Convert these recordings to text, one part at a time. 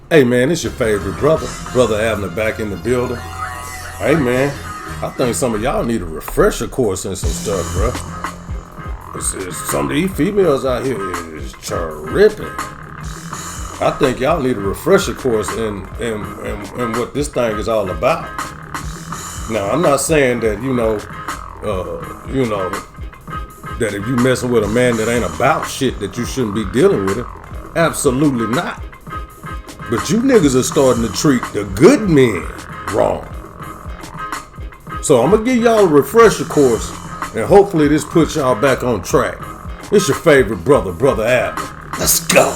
Hey man, it's your favorite brother, Brother Abner, back in the building. Hey man, I think some of y'all need a refresher course in some stuff, bro. Some of these females out here is tripping. I think y'all need a refresher course in what this thing is all about. Now, I'm not saying that that if you messing with a man that ain't about shit that you shouldn't be dealing with him. Absolutely not. But you niggas are starting to treat the good men wrong. So I'm gonna give y'all a refresher course, and hopefully this puts y'all back on track. It's your favorite brother, Brother Abner. Let's go.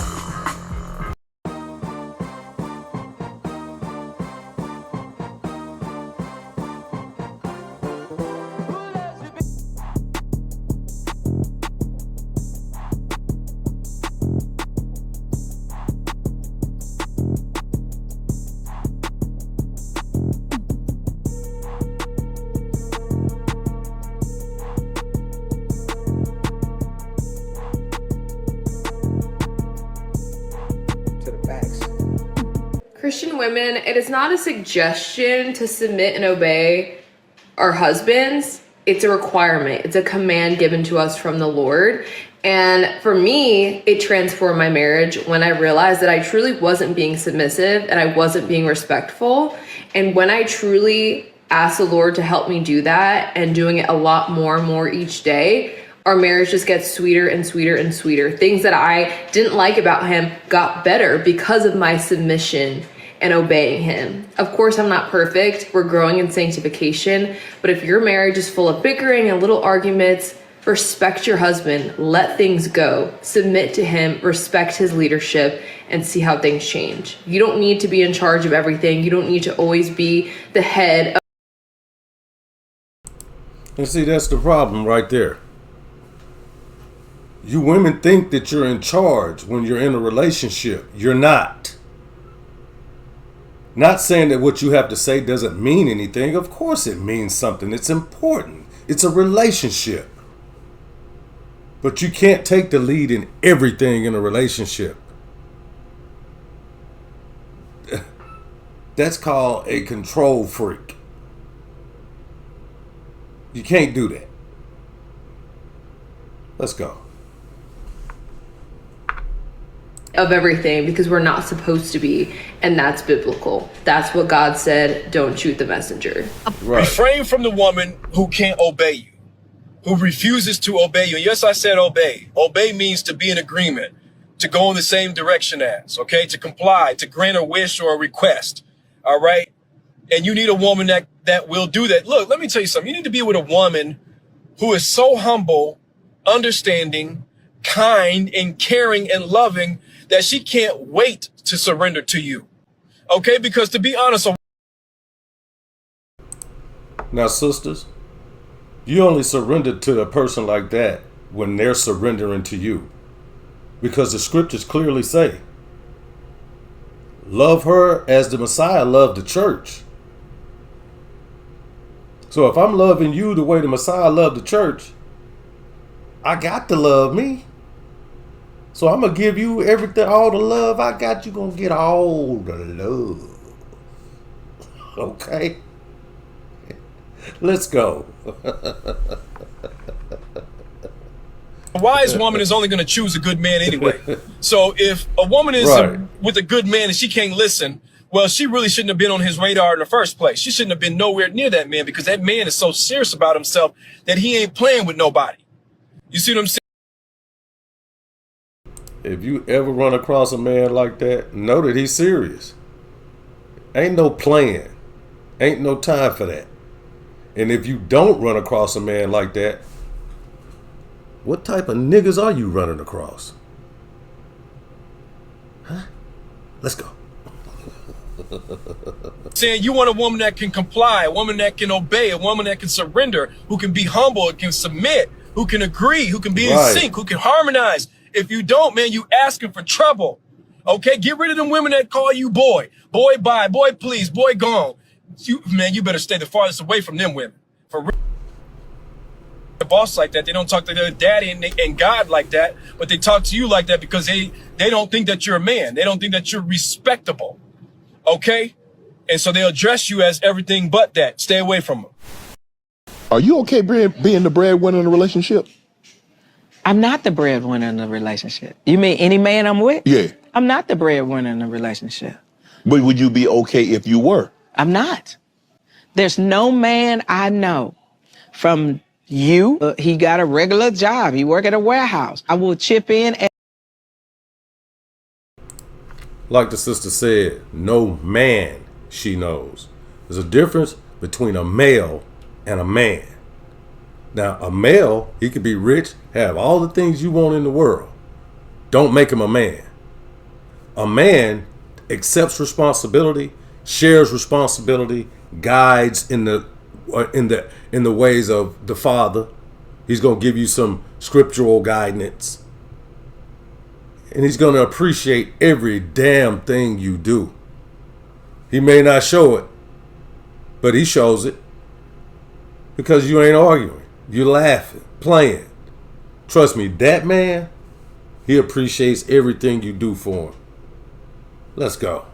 Christian women, it is not a suggestion to submit and obey our husbands. It's a requirement. It's a command given to us from the Lord. And for me, it transformed my marriage when I realized that I truly wasn't being submissive and I wasn't being respectful. And when I truly asked the Lord to help me do that and doing it a lot more and more each day, our marriage just gets sweeter and sweeter and sweeter. Things that I didn't like about him got better because of my submission and obeying him. Of course, I'm not perfect. We're growing in sanctification. But if your marriage is full of bickering and little arguments, respect your husband, let things go, submit to him, respect his leadership, and see how things change. You don't need to be in charge of everything. You don't need to always be the head. And see, that's the problem right there. You women think that you're in charge when you're in a relationship. You're not. Not saying that what you have to say doesn't mean anything. Of course it means something. It's important. It's a relationship. But you can't take the lead in everything in a relationship. That's called a control freak. You can't do that. Let's go. Of everything, because we're not supposed to be, and that's biblical. That's what God said. Don't shoot the messenger. Right. Refrain from the woman who can't obey you, who refuses to obey you. And yes, I said obey. Obey means to be in agreement, to go in the same direction as, okay, to comply, to grant a wish or a request. All right. And you need a woman that will do that. Look, let me tell you something. You need to be with a woman who is so humble, understanding, kind, and caring and loving that she can't wait to surrender to you. Okay? Because to be honest, now, sisters, you only surrender to a person like that when they're surrendering to you. Because the scriptures clearly say, love her as the Messiah loved the church. So if I'm loving you the way the Messiah loved the church, I got to love me. So I'm going to give you everything, all the love I got. You're going to get all the love. Okay? Let's go. a wise woman is only going to choose a good man anyway. So if a woman is with a good man and she can't listen, well, she really shouldn't have been on his radar in the first place. She shouldn't have been nowhere near that man because that man is so serious about himself that he ain't playing with nobody. You see what I'm saying? If you ever run across a man like that, know that he's serious. Ain't no playing. Ain't no time for that. And if you don't run across a man like that, what type of niggas are you running across? Huh? Let's go. Saying you want a woman that can comply, a woman that can obey, a woman that can surrender, who can be humble, can submit, who can agree, who can be in sync, who can harmonize. If you don't, man, you asking for trouble. Okay, get rid of them women that call you boy. Boy, bye. Boy, please. Boy, gone. You better stay the farthest away from them women. For real. boss like that. They don't talk to their daddy and God like that, but they talk to you like that because they don't think that you're a man. They don't think that you're respectable. Okay? And so they'll address you as everything but that. Stay away from them. Are you okay being the breadwinner in a relationship? I'm not the breadwinner in the relationship. You mean any man I'm with? Yeah. I'm not the breadwinner in the relationship. But would you be okay if you were? I'm not. There's no man I know from you. He got a regular job. He work at a warehouse. I will chip in. Like the sister said, no man she knows. There's a difference between a male and a man. Now, a male, he could be rich, have all the things you want in the world. Don't make him a man. A man accepts responsibility, shares responsibility, guides in the ways of the Father. He's going to give you some scriptural guidance. And he's going to appreciate every damn thing you do. He may not show it, but he shows it. Because you ain't arguing. You're laughing, playing. Trust me, that man, he appreciates everything you do for him. Let's go.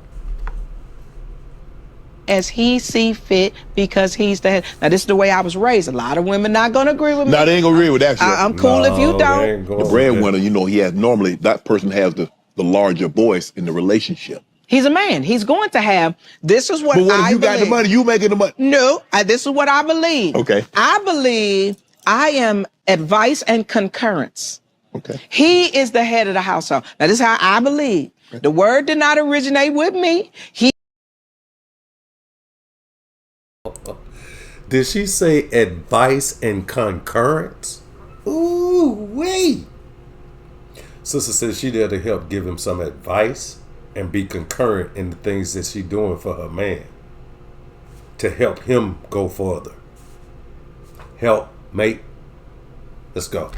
As he see fit, because he's the head. Now, this is the way I was raised. A lot of women not going to agree with me. No, they ain't gonna agree with that shit. I'm cool if you don't. The breadwinner, you know, he has normally, that person has the larger voice in the relationship. He's a man. He's going to have, this is what I believe. But what if you got the money, you making the money? No, this is what I believe. Okay. I believe I am advice and concurrence. Okay. He is the head of the household. Now, this is how I believe. Okay. The word did not originate with me. Did she say advice and concurrence? Ooh, wait. Sister says she there to help give him some advice and be concurrent in the things that she's doing for her man. To help him go further. Help, mate. Let's go.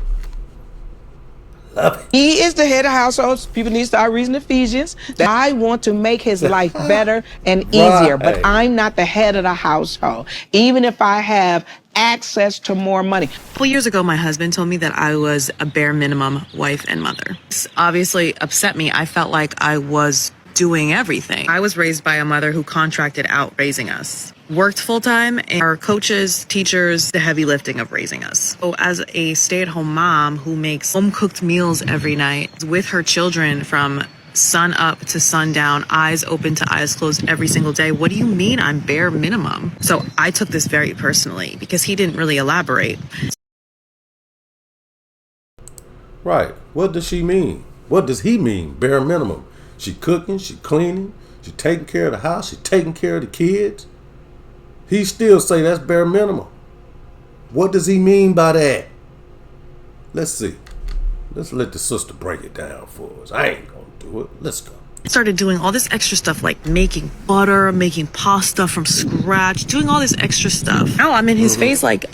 Love it. He is the head of households. People need to start reading Ephesians. I want to make his life better and easier, but I'm not the head of the household. Even if I have access to more money. A couple years ago, my husband told me that I was a bare minimum wife and mother. This obviously upset me. I felt like I was doing everything. I was raised by a mother who contracted out raising us. Worked full-time, and our coaches, teachers, the heavy lifting of raising us. So as a stay-at-home mom who makes home-cooked meals every night with her children from sun up to sundown, eyes open to eyes closed every single day, what do you mean I'm bare minimum? So I took this very personally because he didn't really elaborate. Right. What does she mean? What does he mean? Bare minimum. She cooking, she cleaning, she taking care of the house, she taking care of the kids. He still say that's bare minimum. What does he mean by that? Let's see. Let's let the sister break it down for us. I ain't gonna do it. Let's go. I started doing all this extra stuff like making butter, making pasta from scratch, doing all this extra stuff. Now I'm in his face like,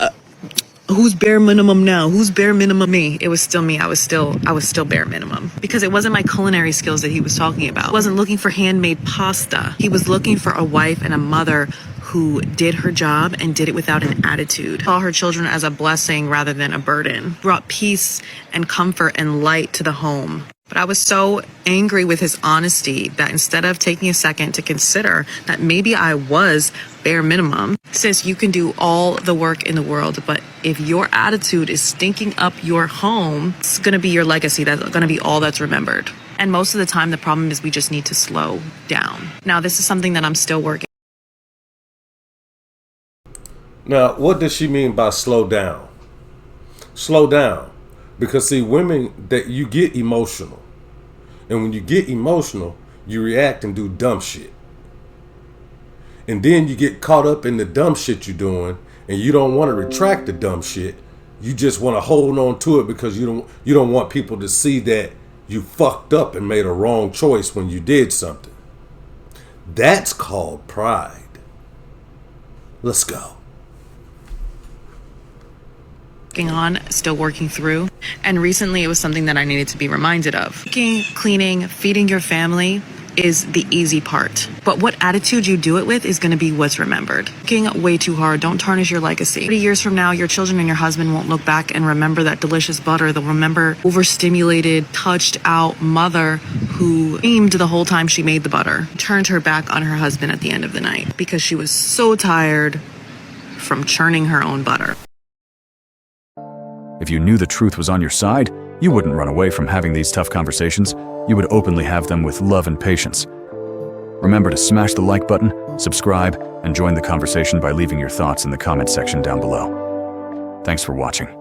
who's bare minimum now? Who's bare minimum me? It was still me. I was still bare minimum because it wasn't my culinary skills that he was talking about. He wasn't looking for handmade pasta. He was looking for a wife and a mother who did her job and did it without an attitude. Saw her children as a blessing rather than a burden. Brought peace and comfort and light to the home. But I was so angry with his honesty that instead of taking a second to consider that maybe I was bare minimum, sis, you can do all the work in the world, but if your attitude is stinking up your home, it's going to be your legacy. That's going to be all that's remembered. And most of the time, the problem is we just need to slow down. Now, this is something that I'm still working. Now, what does she mean by slow down? Slow down. Because see, women, that you get emotional. And when you get emotional, you react and do dumb shit. And then you get caught up in the dumb shit you're doing, and you don't want to retract the dumb shit. You just want to hold on to it because you don't want people to see that you fucked up and made a wrong choice when you did something. That's called pride. Let's go. On, still working through. And recently it was something that I needed to be reminded of. Cooking, cleaning, feeding your family, is the easy part. But what attitude you do it with is going to be what's remembered. Working way too hard, don't tarnish your legacy. 30 years from now, your children and your husband won't look back and remember that delicious butter. They'll remember overstimulated, touched out mother who screamed the whole time she made the butter, turned her back on her husband at the end of the night because she was so tired from churning her own butter. If you knew the truth was on your side, you wouldn't run away from having these tough conversations. You would openly have them with love and patience. Remember to smash the like button, subscribe, and join the conversation by leaving your thoughts in the comment section down below. Thanks for watching.